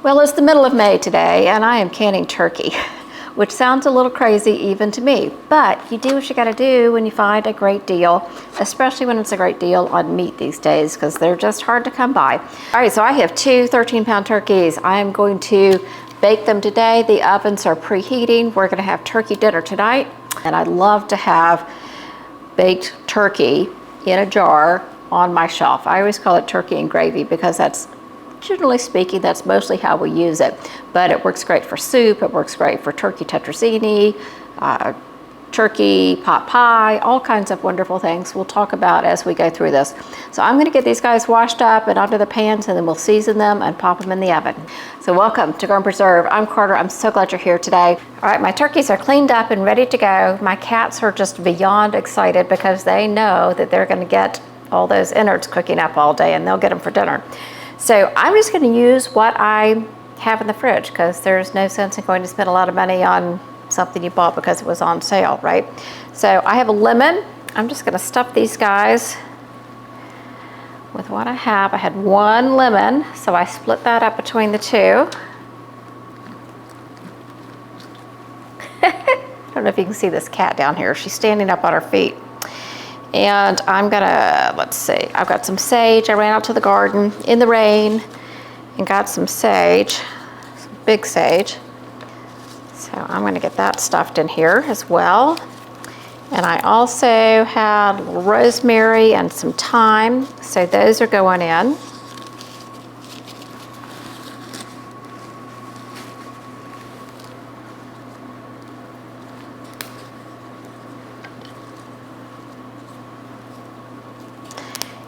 Well, it's the middle of May today, and I am canning turkey, which sounds a little crazy even to me, but you do what you gotta do when you find a great deal, especially when it's a great deal on meat these days, because they're just hard to come by. All right, so I have two 13-pound turkeys. I am going to bake them today. The ovens are preheating. We're gonna have turkey dinner tonight, and I'd love to have baked turkey in a jar on my shelf. I always call it turkey and gravy because that's, generally speaking, that's mostly how we use it. But it works great for soup, it works great for turkey tetrazzini, turkey pot pie, all kinds of wonderful things we'll talk about as we go through this. So I'm gonna get these guys washed up and onto the pans, and then we'll season them and pop them in the oven. So welcome to Grow and Preserve. I'm Carter. I'm so glad you're here today. All right, my turkeys are cleaned up and ready to go. My cats are just beyond excited because they know that they're gonna get all those innards cooking up all day, and they'll get them for dinner. So I'm just gonna use what I have in the fridge, because there's no sense in going to spend a lot of money on something you bought because it was on sale, right? So I have a lemon. I'm just gonna stuff these guys with what I have. I had one lemon, so I split that up between the two. I don't know if you can see this cat down here. She's standing up on her feet. And I'm gonna, let's see, I've got some sage. I ran out to the garden in the rain and got some sage, some big sage. So I'm gonna get that stuffed in here as well. And I also had a little rosemary and some thyme, so those are going in.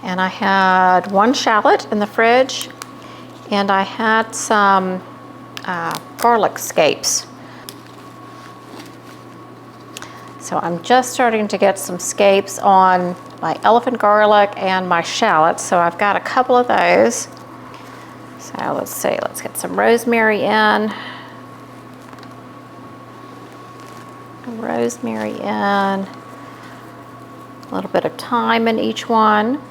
And I had one shallot in the fridge, and I had some garlic scapes. So I'm just starting to get some scapes on my elephant garlic and my shallots, so I've got a couple of those. So let's see, let's get some rosemary in. Rosemary in, a little bit of thyme in each one.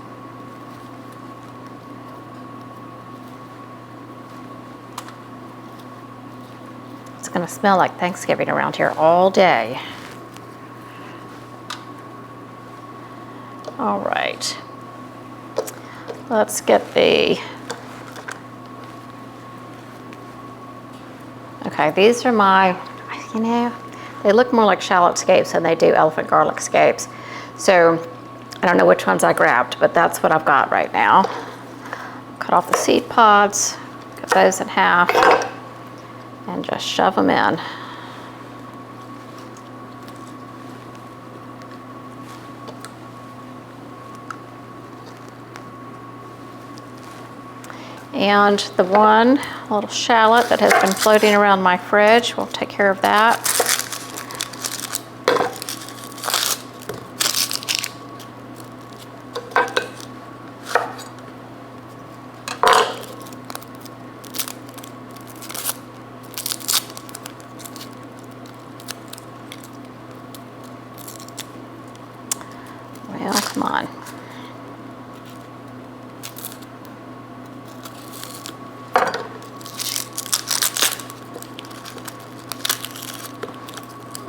It's gonna smell like Thanksgiving around here all day. All right, let's get the, okay, these are my, you know, they look more like shallot scapes than they do elephant garlic scapes. So I don't know which ones I grabbed, but that's what I've got right now. Cut off the seed pods, cut those in half, and just shove them in. And the one little shallot that has been floating around my fridge, we'll take care of that. Well, come on.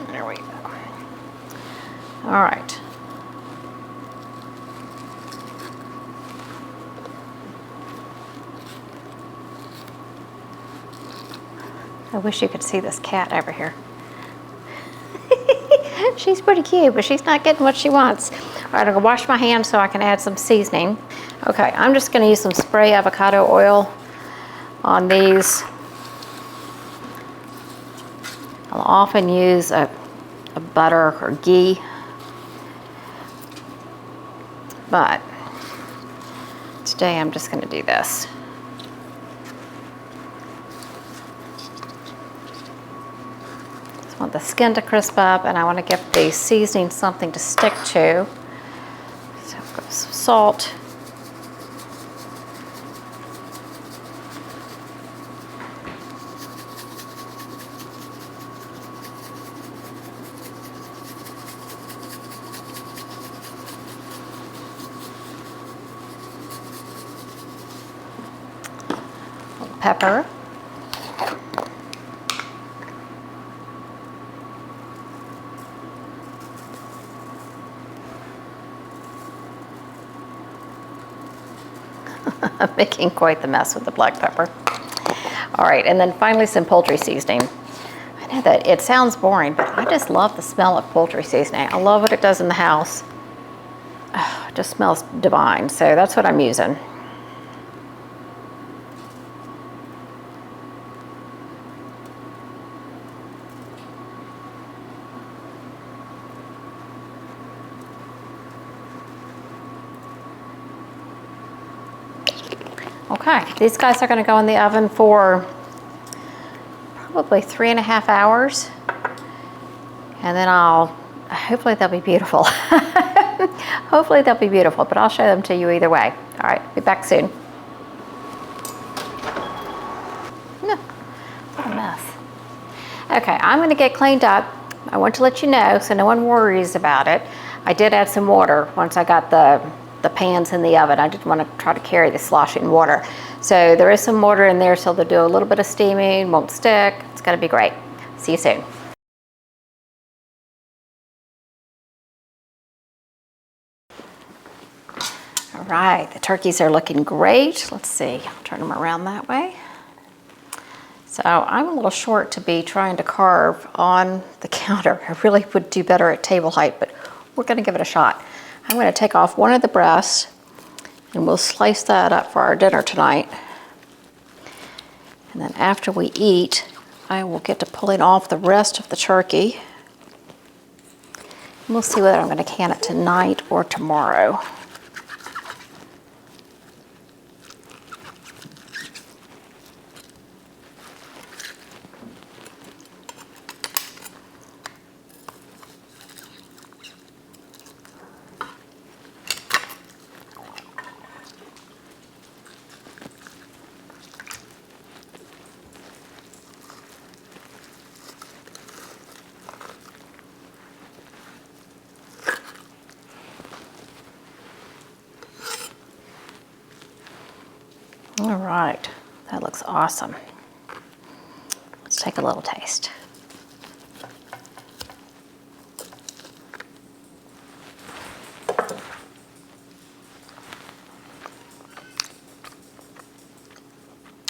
There we go. All right. I wish you could see this cat over here. She's pretty cute, but she's not getting what she wants. All right, I'm gonna wash my hands so I can add some seasoning. Okay, I'm just gonna use some spray avocado oil on these. I'll often use a butter or ghee, but today I'm just gonna do this. Just want the skin to crisp up, and I want to give the seasoning something to stick to. So I've got some salt. Pepper. I'm making quite the mess with the black pepper. All right, and then finally some poultry seasoning. I know that it sounds boring, but I just love the smell of poultry seasoning. I love what it does in the house. Oh, it just smells divine, so that's what I'm using. Okay, these guys are gonna go in the oven for probably 3.5 hours. And then hopefully they'll be beautiful. Hopefully they'll be beautiful, but I'll show them to you either way. All right, be back soon. No, what a mess. Okay, I'm gonna get cleaned up. I want to let you know so no one worries about it. I did add some water once I got the pans in the oven. I didn't want to try to carry the sloshing water. So there is some water in there, so they'll do a little bit of steaming, won't stick. It's gonna be great. See you soon. All right, the turkeys are looking great. Let's see, I'll turn them around that way. So I'm a little short to be trying to carve on the counter. I really would do better at table height, but we're gonna give it a shot. I'm gonna take off one of the breasts and we'll slice that up for our dinner tonight. And then after we eat, I will get to pulling off the rest of the turkey. And we'll see whether I'm gonna can it tonight or tomorrow. All right, that looks awesome. Let's take a little taste.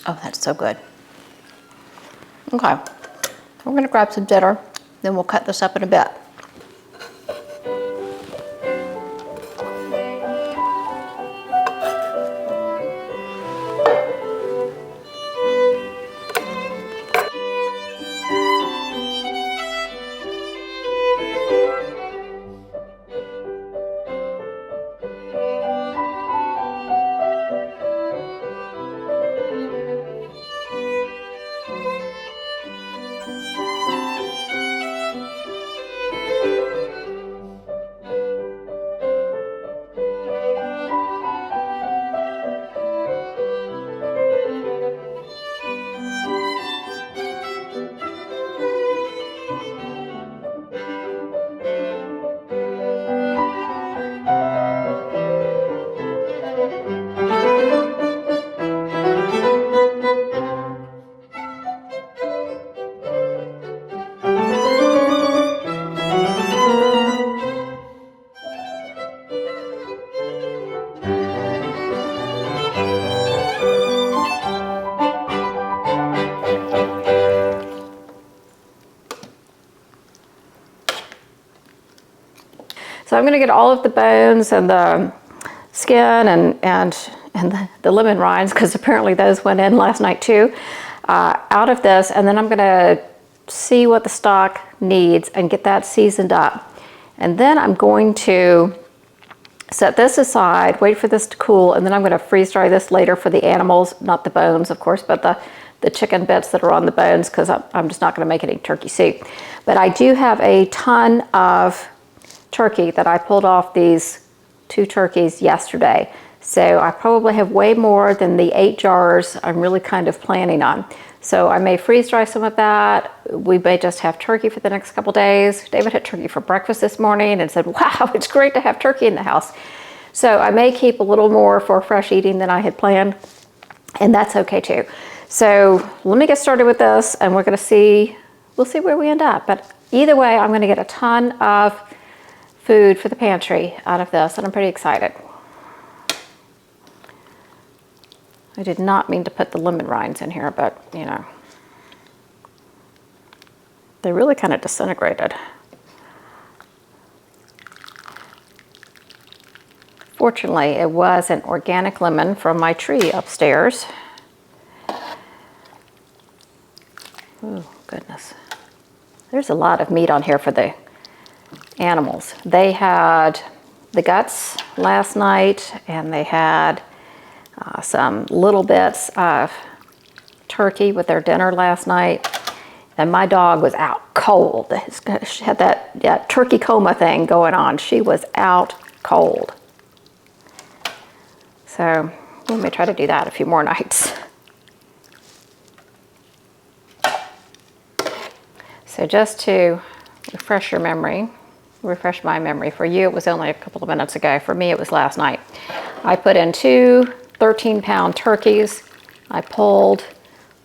Oh, that's so good. Okay, we're gonna grab some dinner, then we'll cut this up in a bit. So I'm gonna get all of the bones and the skin and the lemon rinds, because apparently those went in last night too, out of this, and then I'm gonna see what the stock needs and get that seasoned up. And then I'm going to set this aside, wait for this to cool, and then I'm gonna freeze dry this later for the animals, not the bones of course, but the chicken bits that are on the bones, because I'm just not gonna make any turkey soup. But I do have a ton of turkey that I pulled off these 2 turkeys yesterday. So I probably have way more than the 8 jars I'm really kind of planning on. So I may freeze dry some of that. We may just have turkey for the next couple days. David had turkey for breakfast this morning and said, wow, it's great to have turkey in the house. So I may keep a little more for fresh eating than I had planned, and that's okay too. So let me get started with this, and we'll see where we end up. But either way, I'm gonna get a ton of food for the pantry out of this, and I'm pretty excited. I did not mean to put the lemon rinds in here, but you know, they really kind of disintegrated. Fortunately, it was an organic lemon from my tree upstairs. Oh, goodness. There's a lot of meat on here for the animals. They had the guts last night, and they had some little bits of turkey with their dinner last night. And my dog was out cold. She had that turkey coma thing going on. She was out cold. So we may try to do that a few more nights. So just to refresh my memory, for you it was only a couple of minutes ago. For me it was last night. I put in 2 13-pound turkeys. I pulled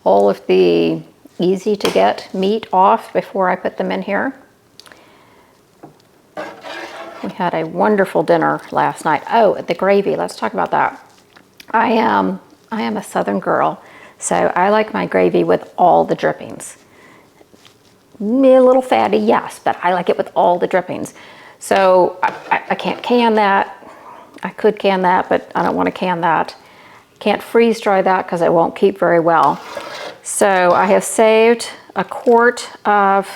all of the easy to get meat off before I put them in here. We had a wonderful dinner last night. Oh, the gravy, let's talk about that. I am a Southern girl, so I like my gravy with all the drippings. A little fatty, yes, but I like it with all the drippings. So I can't can that. I could can that, but I don't want to can that. Can't freeze dry that because it won't keep very well. So I have saved a quart of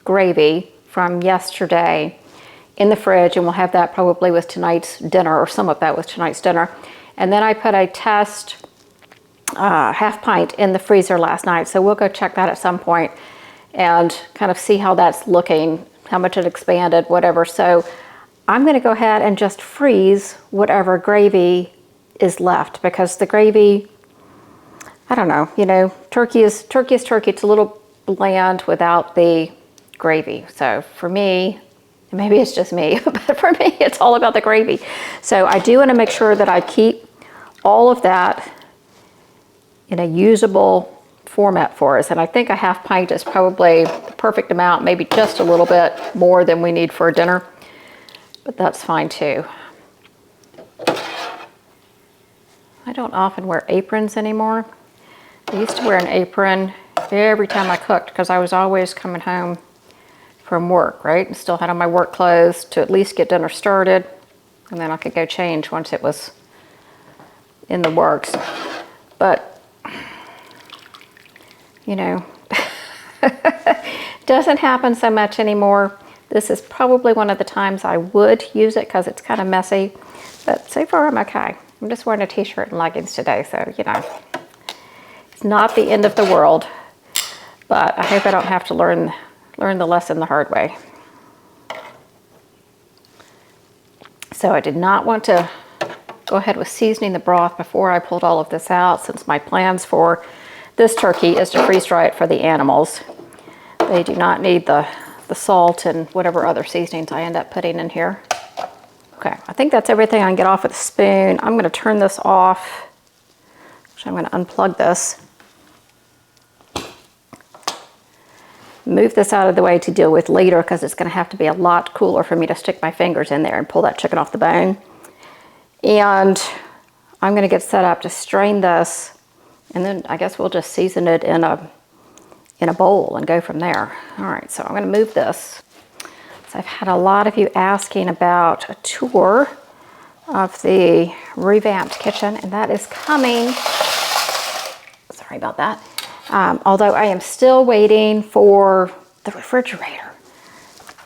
gravy from yesterday in the fridge, and we'll have that probably with tonight's dinner, or some of that with tonight's dinner. And then I put a test half pint in the freezer last night, so we'll go check that at some point and kind of see how that's looking, how much it expanded, whatever. So I'm going to go ahead and just freeze whatever gravy is left, because the gravy, I don't know, you know, turkey is turkey. It's a little bland without the gravy. So for me, maybe it's just me, but for me, it's all about the gravy. So I do want to make sure that I keep all of that in a usable format for us. And I think a half pint is probably the perfect amount, maybe just a little bit more than we need for a dinner, but that's fine too. I don't often wear aprons anymore. I used to wear an apron every time I cooked because I was always coming home from work, right? And still had on my work clothes to at least get dinner started, and then I could go change once it was in the works. But, you know, doesn't happen so much anymore. This is probably one of the times I would use it because it's kind of messy, but so far I'm okay. I'm just wearing a t-shirt and leggings today, so, you know, it's not the end of the world, but I hope I don't have to learn the lesson the hard way. So I did not want to go ahead with seasoning the broth before I pulled all of this out, since my plans for this turkey is to freeze dry it for the animals. They do not need the salt and whatever other seasonings I end up putting in here. Okay, I think that's everything I can get off with a spoon. I'm going to turn this off. So I'm going to unplug this. Move this out of the way to deal with later, because it's going to have to be a lot cooler for me to stick my fingers in there and pull that chicken off the bone. And I'm going to get set up to strain this, and then I guess we'll just season it in a bowl and go from there. All right, so I'm going to move this. So I've had a lot of you asking about a tour of the revamped kitchen, and that is coming. Sorry about that. Although I am still waiting for the refrigerator.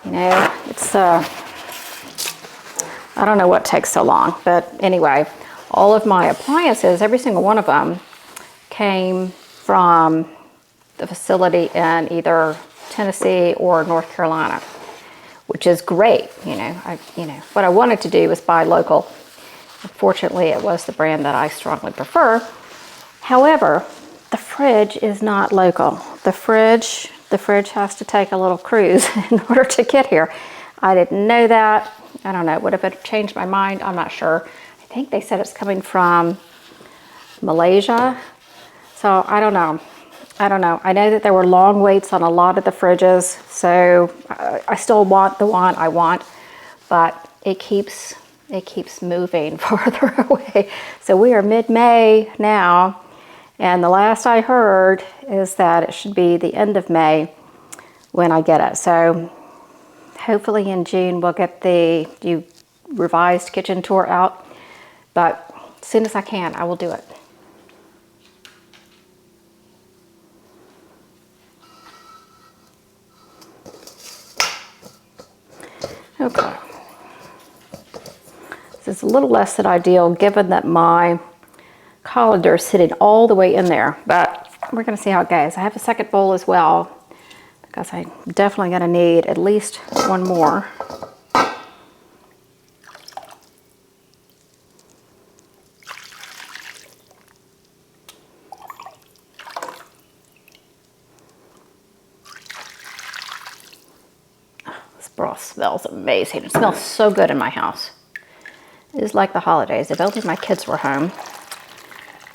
You know, it's, I don't know what takes so long, but anyway, all of my appliances, every single one of them, came from the facility in either Tennessee or North Carolina, which is great. You know, what I wanted to do was buy local. Unfortunately, it was the brand that I strongly prefer. However, the fridge is not local. The fridge has to take a little cruise in order to get here. I didn't know that. I don't know. Would have it changed my mind? I'm not sure. I think they said it's coming from Malaysia. So I don't know. I know that there were long waits on a lot of the fridges. So I still want the one I want, but it keeps it keeps moving farther away. So we are mid-May now, and the last I heard is that it should be the end of May when I get it. So hopefully in June we'll get the revised kitchen tour out, but as soon as I can, I will do it. Okay. This is a little less than ideal given that my colander is sitting all the way in there, but we're going to see how it goes. I have a second bowl as well because I'm definitely going to need at least one more. This broth smells amazing. It smells so good in my house. It is like the holidays. If only my kids were home,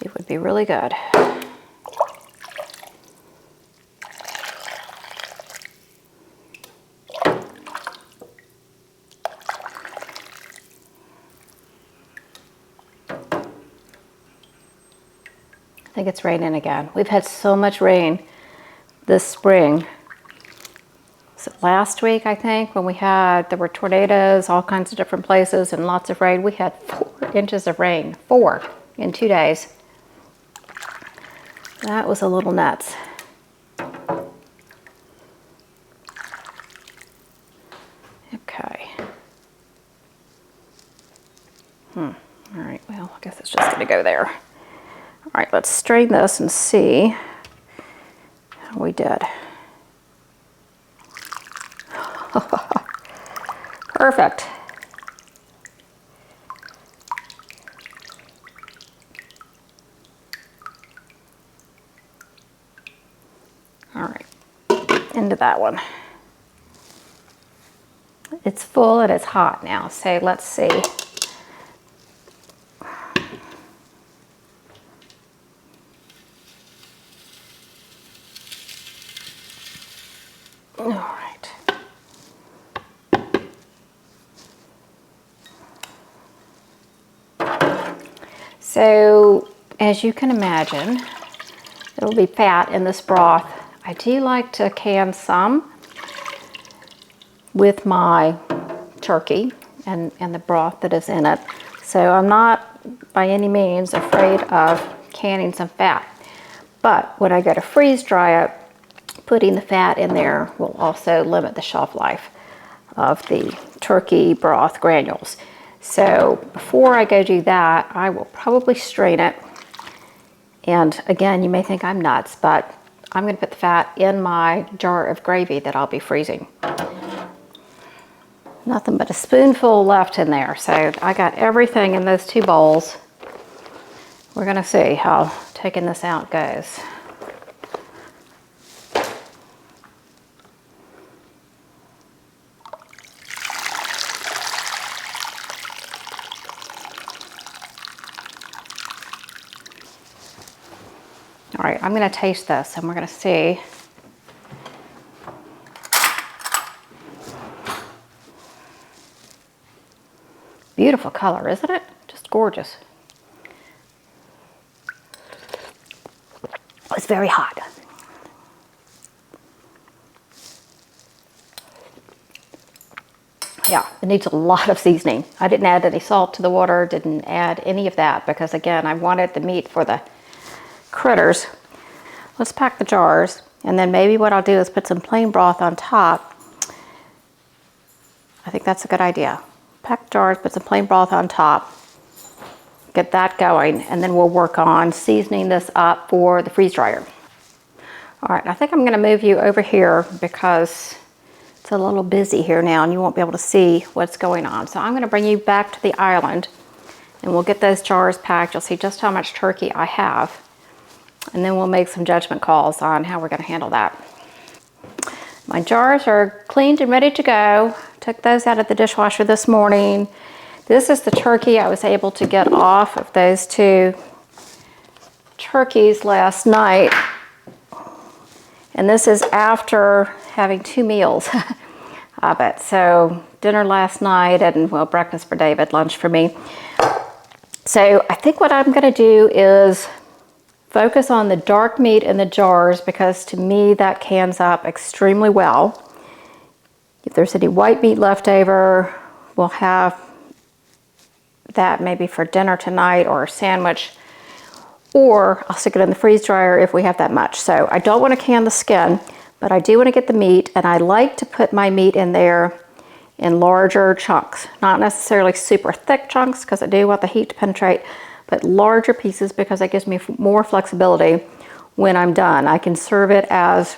it would be really good. I think it's raining again. We've had so much rain this spring. So last week, I think, when there were tornadoes, all kinds of different places, and lots of rain. We had 4 inches of rain, 4 in 2 days. That was a little nuts. Okay. All right, well, I guess it's just gonna go there. All right, let's strain this and see how we did. Perfect. All right, into that one. It's full and it's hot now, so let's see. All right. So, as you can imagine, there will be fat in this broth. I do like to can some with my turkey and the broth that is in it. So I'm not by any means afraid of canning some fat. But when I go to freeze dry it, putting the fat in there will also limit the shelf life of the turkey broth granules. So before I go do that, I will probably strain it. And again, you may think I'm nuts, but I'm going to put the fat in my jar of gravy that I'll be freezing. Nothing but a spoonful left in there. So I got everything in those 2 bowls. We're going to see how taking this out goes. All right, I'm going to taste this and we're going to see. Beautiful color, isn't it? Just gorgeous. It's very hot. Yeah, it needs a lot of seasoning. I didn't add any salt to the water, didn't add any of that because again, I wanted the meat for the critters. Let's pack the jars, and then maybe what I'll do is put some plain broth on top. I think that's a good idea. Pack jars, put some plain broth on top, get that going, and then we'll work on seasoning this up for the freeze dryer. All right, I think I'm going to move you over here because it's a little busy here now and you won't be able to see what's going on. So I'm going to bring you back to the island and we'll get those jars packed. You'll see just how much turkey I have. And then we'll make some judgment calls on how we're going to handle that. My jars are cleaned and ready to go. Took those out of the dishwasher this morning. This is the turkey I was able to get off of those 2 turkeys last night. And this is after having 2 meals. of it. So dinner last night and, well, breakfast for David, lunch for me. So I think what I'm gonna do is focus on the dark meat in the jars, because to me that cans up extremely well. If there's any white meat left over, we'll have that maybe for dinner tonight or a sandwich, or I'll stick it in the freeze dryer if we have that much. So I don't want to can the skin, but I do want to get the meat, and I like to put my meat in there in larger chunks, not necessarily super thick chunks because I do want the heat to penetrate, but larger pieces because that gives me more flexibility when I'm done. I can serve it as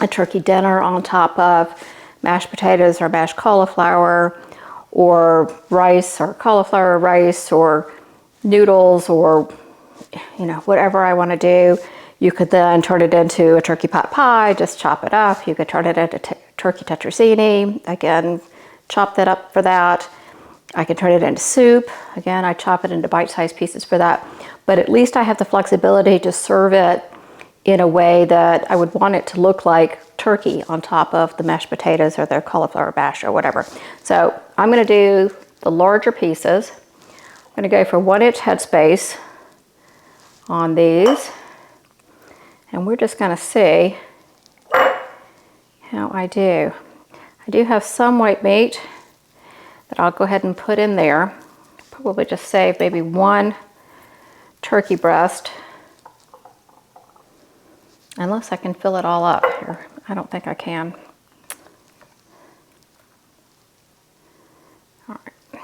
a turkey dinner on top of mashed potatoes or mashed cauliflower, or rice or cauliflower rice, or noodles, or whatever I want to do. You could then turn it into a turkey pot pie, just chop it up. You could turn it into turkey tetrazzini, again, chop that up for that. I can turn it into soup. Again, I chop it into bite-sized pieces for that. But at least I have the flexibility to serve it in a way that I would want it to look like turkey on top of the mashed potatoes or the cauliflower mash or whatever. So I'm going to do the larger pieces. I'm going to go for 1-inch headspace on these, and we're just going to see how I do. I do have some white meat that I'll go ahead and put in there. Probably just save maybe 1 turkey breast, unless I can fill it all up here. I don't think I can. All right.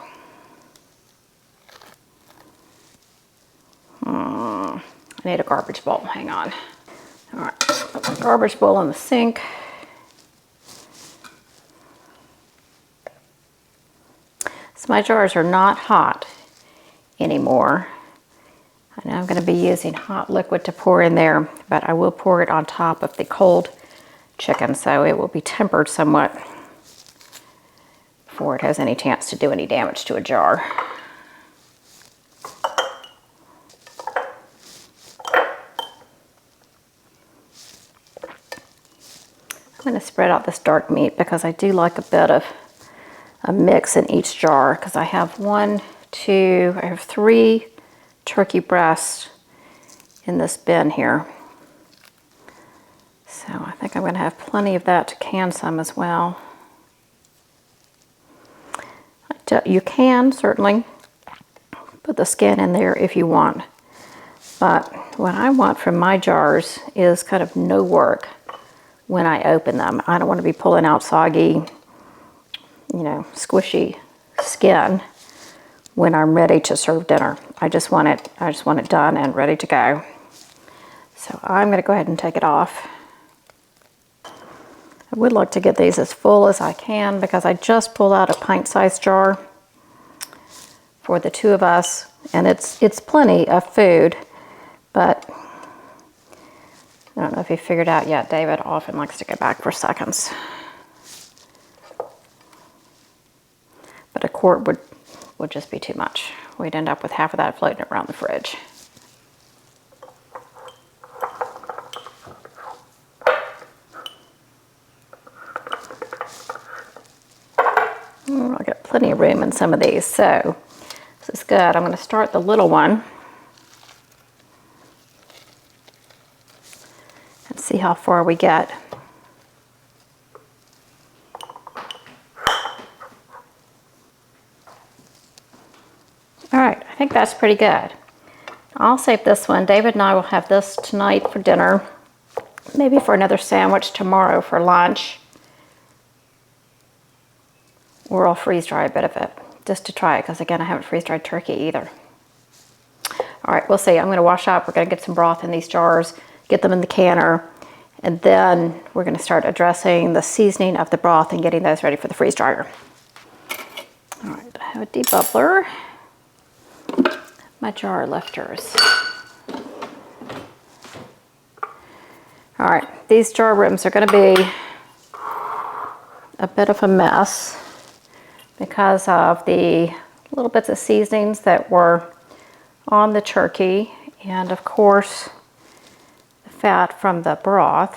I need a garbage bowl, hang on. All right, put my garbage bowl in the sink. So my jars are not hot anymore. I know I'm going to be using hot liquid to pour in there, but I will pour it on top of the cold chicken, so it will be tempered somewhat before it has any chance to do any damage to a jar. I'm going to spread out this dark meat because I do like a bit of a mix in each jar, because I have 3 turkey breasts in this bin here. So I think I'm going to have plenty of that to can some as well. You can certainly put the skin in there if you want, but what I want from my jars is kind of no work when I open them. I don't want to be pulling out soggy, squishy skin when I'm ready to serve dinner. I just want it done and ready to go. So I'm going to go ahead and take it off. I would like to get these as full as I can because I just pulled out a pint-sized jar for the 2 of us, and it's plenty of food, but I don't know if you figured out yet, David often likes to go back for seconds. But a quart would just be too much. We'd end up with half of that floating around the fridge. I've got plenty of room in some of these, so this is good. I'm going to start the little one and see how far we get. All right, I think that's pretty good. I'll save this one. David and I will have this tonight for dinner, maybe for another sandwich tomorrow for lunch, or I'll freeze dry a bit of it just to try it, because again, I haven't freeze dried turkey either. All right, we'll see. I'm going to wash up. We're going to get some broth in these jars, get them in the canner, and then we're going to start addressing the seasoning of the broth and getting those ready for the freeze dryer. All right, I have a debubbler. My jar lifters. All right, these jar rims are going to be a bit of a mess because of the little bits of seasonings that were on the turkey, and of course the fat from the broth.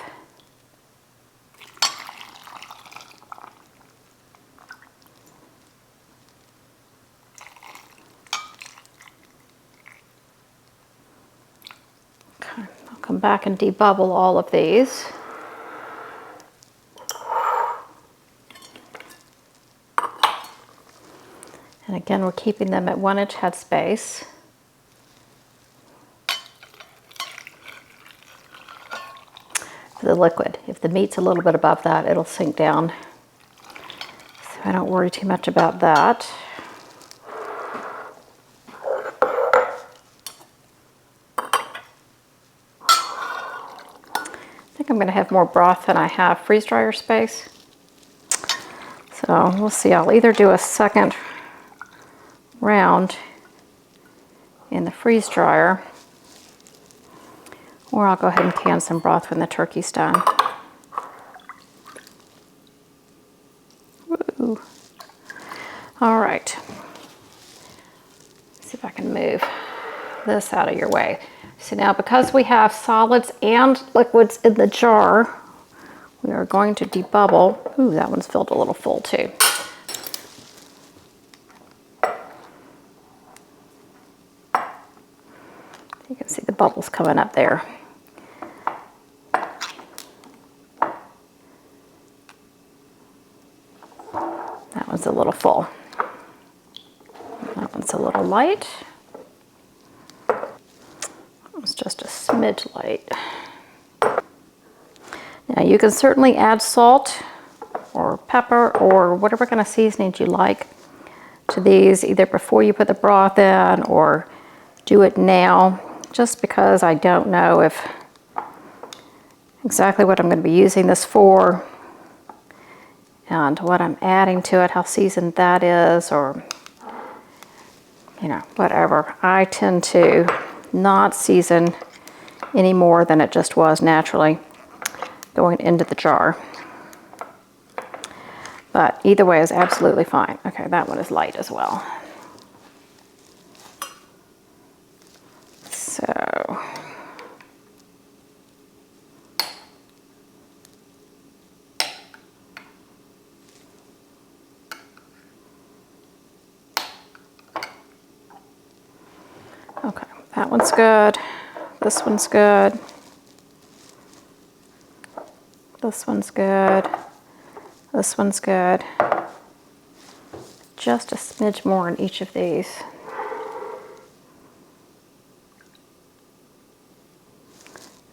come back and debubble all of these. And again, we're keeping them at 1 inch headspace. For the liquid, if the meat's a little bit above that, it'll sink down. So I don't worry too much about that. I think I'm going to have more broth than I have freeze dryer space. So we'll see. I'll either do a second round in the freeze dryer, or I'll go ahead and can some broth when the turkey's done. Woo. All right. See if I can move this out of your way. So now, because we have solids and liquids in the jar, we are going to debubble. Ooh, that one's filled a little full too. You can see the bubbles coming up there. That one's a little full. That one's a little light. It's just a smidge light. Now you can certainly add salt or pepper or whatever kind of seasonings you like to these, either before you put the broth in or do it now, just because I don't know if exactly what I'm going to be using this for and what I'm adding to it, how seasoned that is, or you know, whatever. I tend to not season any more than it just was naturally going into the jar. But either way is absolutely fine. Okay, that one is light as well. So okay, that one's good. This one's good. This one's good. This one's good. Just a smidge more in each of these.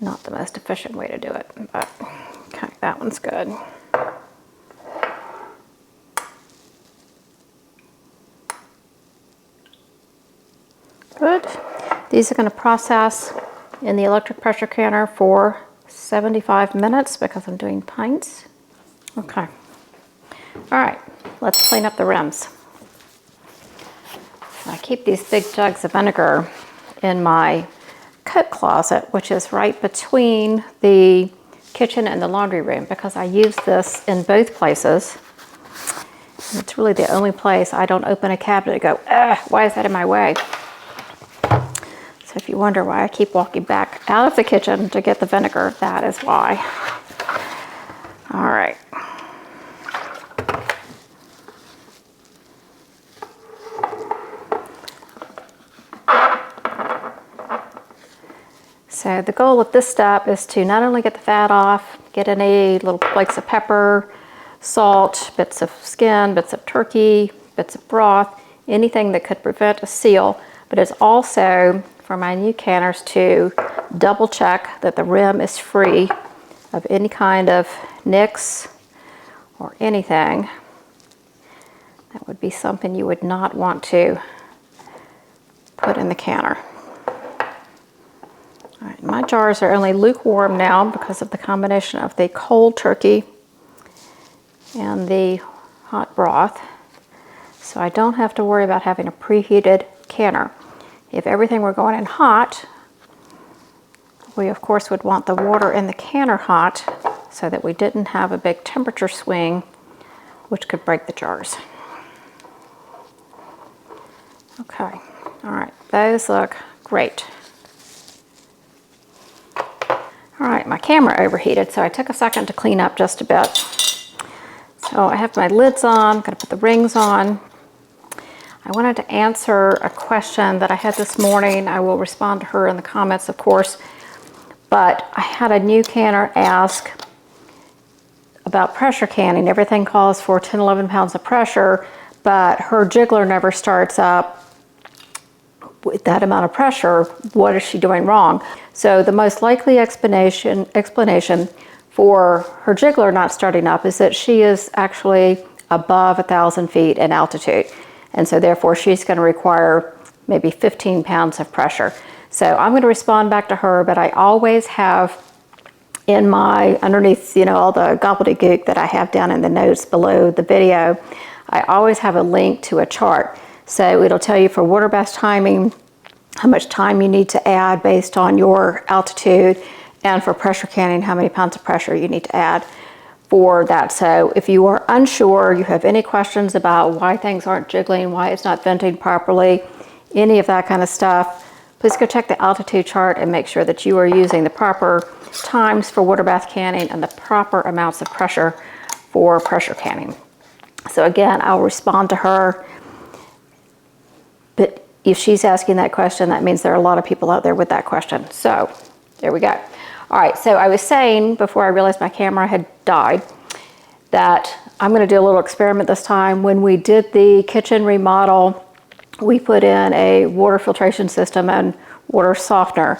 Not the most efficient way to do it, but okay, that one's good. Good. These are going to process in the electric pressure canner for 75 minutes because I'm doing pints. Okay. All right, let's clean up the rims. I keep these big jugs of vinegar in my coat closet, which is right between the kitchen and the laundry room, because I use this in both places. And it's really the only place I don't open a cabinet and go, why is that in my way? So if you wonder why I keep walking back out of the kitchen to get the vinegar, that is why. All right. So the goal of this step is to not only get the fat off, get any little flakes of pepper, salt, bits of skin, bits of turkey, bits of broth, anything that could prevent a seal, but it's also for my new canners to double check that the rim is free of any kind of nicks or anything. That would be something you would not want to put in the canner. All right, my jars are only lukewarm now because of the combination of the cold turkey and the hot broth. So I don't have to worry about having a preheated canner. If everything were going in hot, we of course would want the water in the canner hot so that we didn't have a big temperature swing which could break the jars. Okay, all right, those look great. All right, my camera overheated, so I took a second to clean up just a bit. So I have my lids on, I'm gonna put the rings on. I wanted to answer a question that I had this morning. I will respond to her in the comments, of course. But I had a new canner ask about pressure canning. Everything calls for 10, 11 pounds of pressure, but her jiggler never starts up with that amount of pressure. What is she doing wrong? So the most likely explanation for her jiggler not starting up is that she is actually above 1,000 feet in altitude. And so therefore she's going to require maybe 15 pounds of pressure. So I'm going to respond back to her, but I always have in my, underneath, you know, all the gobbledygook that I have down in the notes below the video, I always have a link to a chart. So it'll tell you for water bath timing, how much time you need to add based on your altitude, and for pressure canning, how many pounds of pressure you need to add for that. So if you are unsure, you have any questions about why things aren't jiggling, why it's not venting properly, any of that kind of stuff, please go check the altitude chart and make sure that you are using the proper times for water bath canning and the proper amounts of pressure for pressure canning. So again, I'll respond to her, but if she's asking that question, that means there are a lot of people out there with that question. So there we go. All right, so I was saying before I realized my camera had died that I'm going to do a little experiment this time. When we did the kitchen remodel, we put in a water filtration system and water softener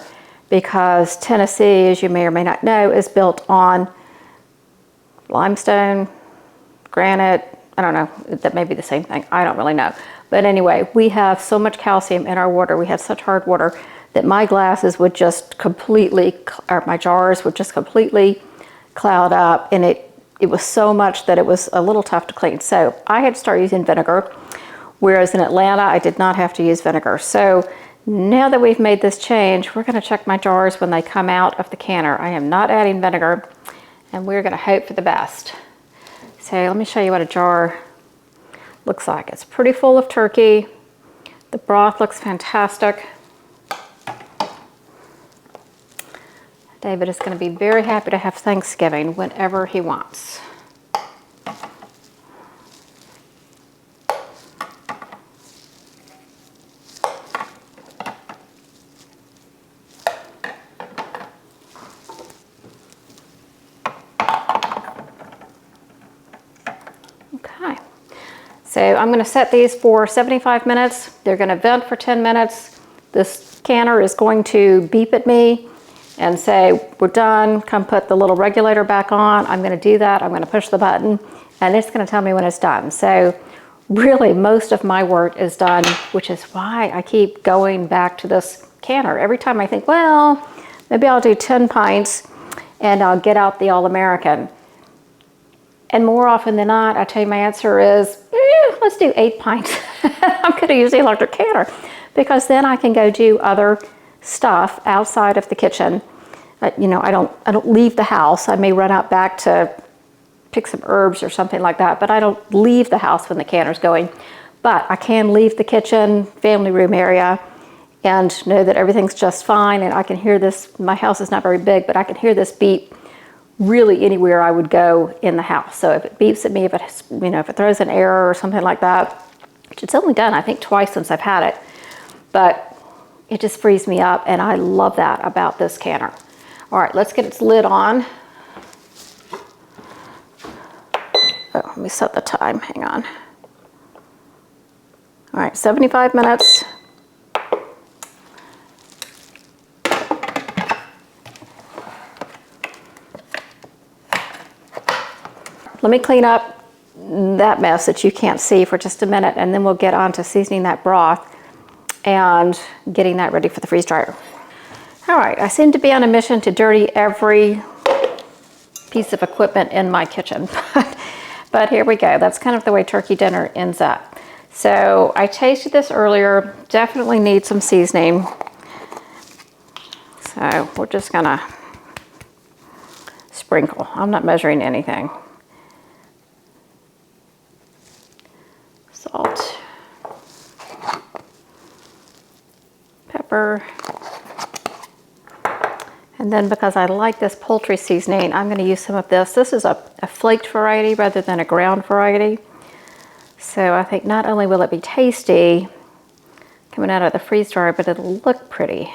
because Tennessee, as you may or may not know, is built on limestone, granite. I don't know, that may be the same thing. I don't really know. But anyway, we have so much calcium in our water. We have such hard water that my glasses would just completely, or my jars would just completely cloud up. And it was so much that it was a little tough to clean. So I had to start using vinegar. Whereas in Atlanta, I did not have to use vinegar. So now that we've made this change, we're going to check my jars when they come out of the canner. I am not adding vinegar, and we're going to hope for the best. So let me show you what a jar looks like. It's pretty full of turkey. The broth looks fantastic. David is going to be very happy to have Thanksgiving whenever he wants. So I'm going to set these for 75 minutes. They're going to vent for 10 minutes. This canner is going to beep at me and say, we're done, come put the little regulator back on. I'm going to do that. I'm going to push the button and it's going to tell me when it's done. So really most of my work is done, which is why I keep going back to this canner. Every time I think, well, maybe I'll do 10 pints and I'll get out the All-American. And more often than not, I tell you my answer is, let's do 8 pints. I'm going to use the electric canner because then I can go do other stuff outside of the kitchen. You know, I don't leave the house. I may run out back to pick some herbs or something like that, but I don't leave the house when the canner's going. But I can leave the kitchen, family room area, and know that everything's just fine. And I can hear this. My house is not very big, but I can hear this beep really anywhere I would go in the house. So if it beeps at me, if it, you know, if it throws an error or something like that, which it's only done, I think, twice since I've had it, but it just frees me up, and I love that about this canner. All right, let's get its lid on. Oh, let me set the time, hang on. All right, 75 minutes. Let me clean up that mess that you can't see for just a minute, and then we'll get on to seasoning that broth and getting that ready for the freeze dryer. All right, I seem to be on a mission to dirty every piece of equipment in my kitchen, but here we go. That's kind of the way turkey dinner ends up. So I tasted this earlier, definitely need some seasoning. So we're just gonna sprinkle. I'm not measuring anything. Salt, pepper, and then because I like this poultry seasoning, I'm going to use some of this. This is a flaked variety rather than a ground variety. So I think not only will it be tasty coming out of the freeze dryer, but it'll look pretty.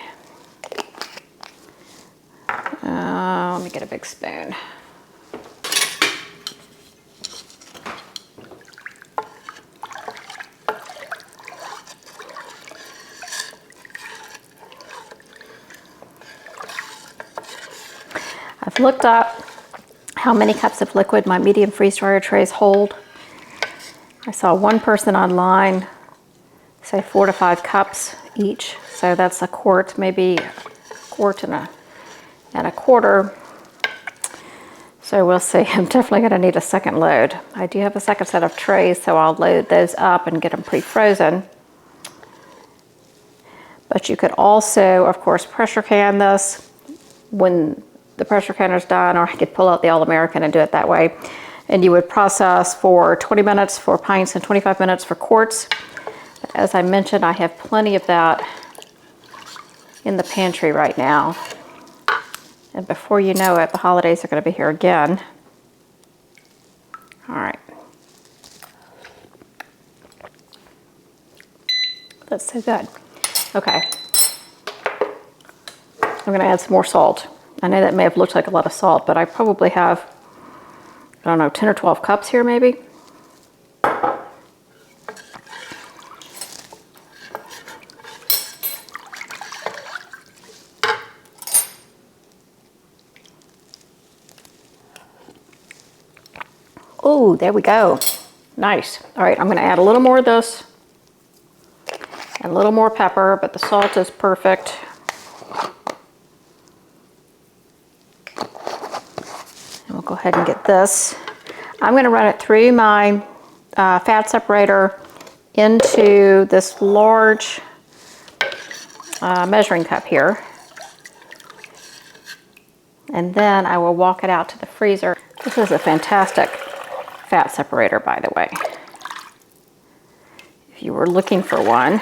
Let me get a big spoon. I've looked up how many cups of liquid my medium freeze dryer trays hold. I saw one person online say 4 to 5 cups each. So that's a quart, maybe a quart and a quarter. So we'll see. I'm definitely going to need a second load. I do have a second set of trays, so I'll load those up and get them pre-frozen. But you could also, of course, pressure can this when the pressure canner's done, or I could pull out the All-American and do it that way. And you would process for 20 minutes for pints and 25 minutes for quarts. As I mentioned, I have plenty of that in the pantry right now. And before you know it, the holidays are going to be here again. All right. That's so good. Okay. I'm going to add some more salt. I know that may have looked like a lot of salt, but I probably have, I don't know, 10 or 12 cups here maybe. Oh, there we go. Nice. All right, I'm going to add a little more of this and a little more pepper, but the salt is perfect. And we'll go ahead and get this. I'm going to run it through my fat separator into this large measuring cup here. And then I will walk it out to the freezer. This is a fantastic fat separator, by the way. If you were looking for one,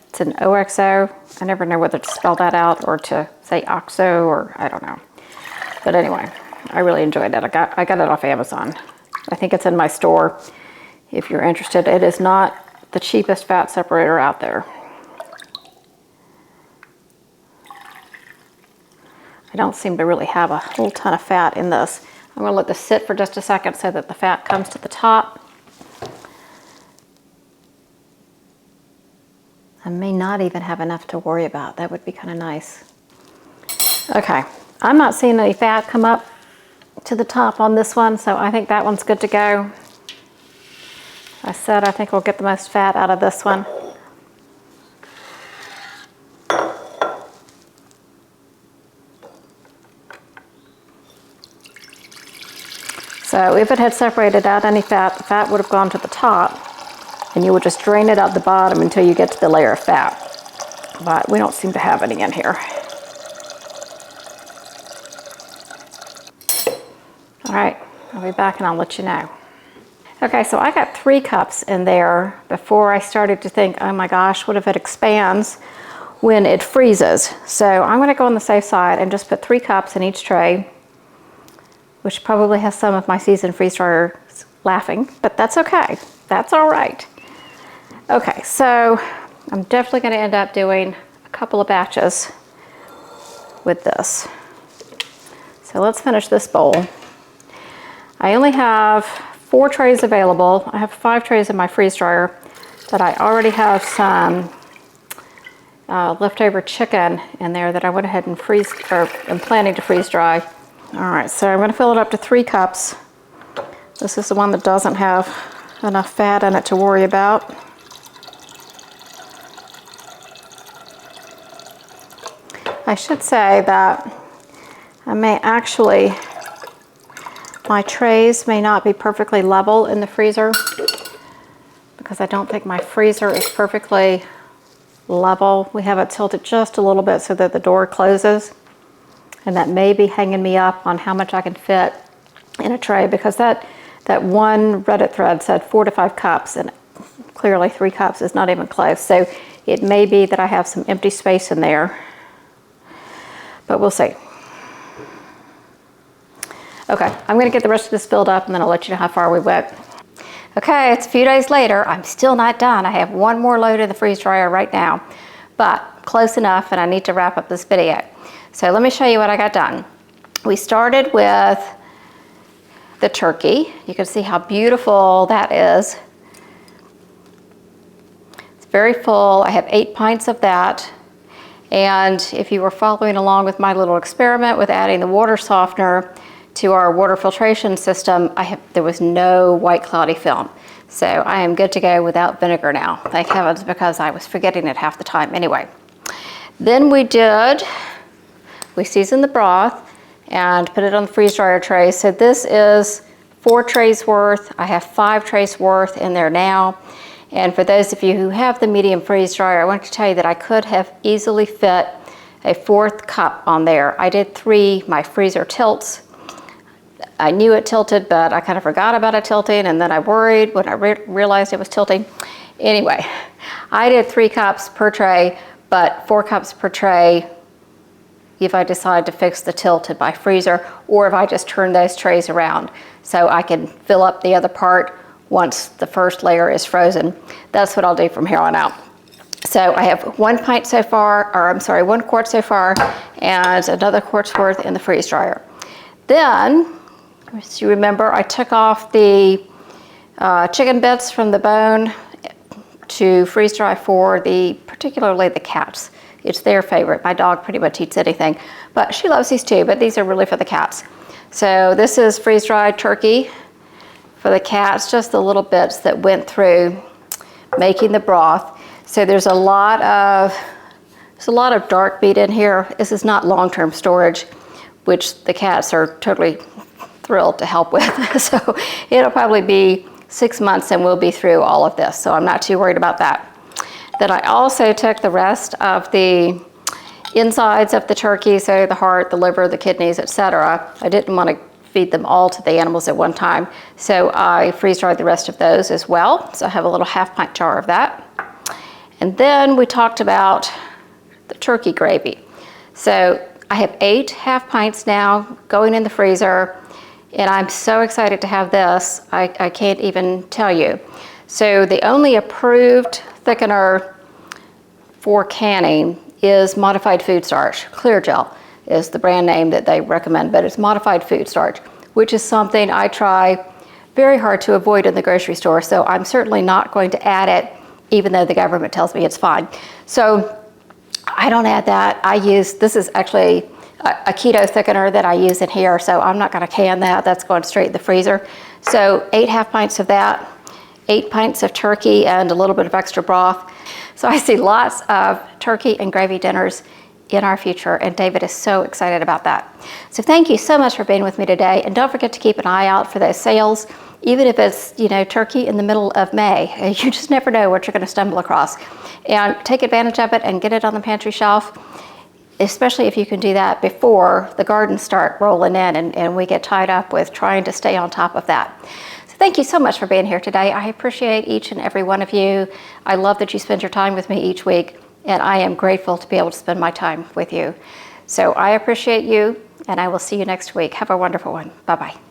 it's an OXO. I never know whether to spell that out or to say OXO, or I don't know. But anyway, I really enjoyed it. I got it off Amazon. I think it's in my store if you're interested. It is not the cheapest fat separator out there. I don't seem to really have a whole ton of fat in this. I'm going to let this sit for just a second so that the fat comes to the top. I may not even have enough to worry about. That would be kind of nice. Okay, I'm not seeing any fat come up to the top on this one, so I think that one's good to go. I said I think we'll get the most fat out of this one. So if it had separated out any fat, the fat would have gone to the top, and you would just drain it out the bottom until you get to the layer of fat. But we don't seem to have any in here. All right, I'll be back and I'll let you know. Okay, so I got 3 cups in there before I started to think, oh my gosh, what if it expands when it freezes? So I'm going to go on the safe side and just put 3 cups in each tray, which probably has some of my seasoned freeze dryers laughing, but that's okay. That's all right. Okay, so I'm definitely going to end up doing a couple of batches with this. So let's finish this bowl. I only have 4 trays available. I have 5 trays in my freeze dryer, but I already have some leftover chicken in there that I went ahead and I'm planning to freeze dry. All right, so I'm going to fill it up to 3 cups. This is the one that doesn't have enough fat in it to worry about. I should say that my trays may not be perfectly level in the freezer because I don't think my freezer is perfectly level. We have it tilted just a little bit so that the door closes. And that may be hanging me up on how much I can fit in a tray, because that one Reddit thread said 4 to 5 cups, and clearly 3 cups is not even close. So it may be that I have some empty space in there, but we'll see. Okay, I'm gonna get the rest of this filled up and then I'll let you know how far we went. Okay, it's a few days later. I'm still not done. I have 1 more load in the freeze dryer right now, but close enough, and I need to wrap up this video. So let me show you what I got done. We started with the turkey. You can see how beautiful that is. It's very full. I have 8 pints of that. And if you were following along with my little experiment with adding the water softener to our water filtration system, there was no white cloudy film. So I am good to go without vinegar now. Thank heavens, because I was forgetting it half the time anyway. Then we seasoned the broth and put it on the freeze dryer tray. So this is 4 trays worth. I have 5 trays worth in there now. And for those of you who have the medium freeze dryer, I want to tell you that I could have easily fit a 4th cup on there. I did 3, my freezer tilts. I knew it tilted, but I kind of forgot about it tilting, and then I worried when I realized it was tilting. Anyway, I did 3 cups per tray, but 4 cups per tray if I decide to fix the tilt in my freezer, or if I just turn those trays around so I can fill up the other part once the first layer is frozen. That's what I'll do from here on out. So I have 1 pint so far, or I'm sorry, 1 quart so far, and another quart's worth in the freeze dryer. Then, as you remember, I took off the chicken bits from the bone to freeze dry for particularly the cats. It's their favorite. My dog pretty much eats anything, but she loves these too, but these are really for the cats. So this is freeze dried turkey for the cats, just the little bits that went through making the broth. So there's a lot of dark meat in here. This is not long-term storage, which the cats are totally thrilled to help with. So it'll probably be 6 months and we'll be through all of this. So I'm not too worried about that. Then I also took the rest of the insides of the turkey, so the heart, the liver, the kidneys, etc. I didn't want to feed them all to the animals at one time, so I freeze dried the rest of those as well. So I have a little half-pint jar of that. And then we talked about the turkey gravy. So I have 8 half pints now going in the freezer, and I'm so excited to have this. I can't even tell you. So the only approved thickener for canning is modified food starch. Clear Gel is the brand name that they recommend, but it's modified food starch, which is something I try very hard to avoid in the grocery store. So I'm certainly not going to add it, even though the government tells me it's fine. So I don't add that. This is actually a keto thickener that I use in here, so I'm not gonna can that. That's going straight in the freezer. So 8 half pints of that, 8 pints of turkey, and a little bit of extra broth. So I see lots of turkey and gravy dinners in our future, and David is so excited about that. So thank you so much for being with me today, and don't forget to keep an eye out for those sales, even if it's, turkey in the middle of May. You just never know what you're going to stumble across. And take advantage of it and get it on the pantry shelf, especially if you can do that before the gardens start rolling in and we get tied up with trying to stay on top of that. So thank you so much for being here today. I appreciate each and every one of you. I love that you spend your time with me each week, and I am grateful to be able to spend my time with you. So I appreciate you, and I will see you next week. Have a wonderful one. Bye-bye.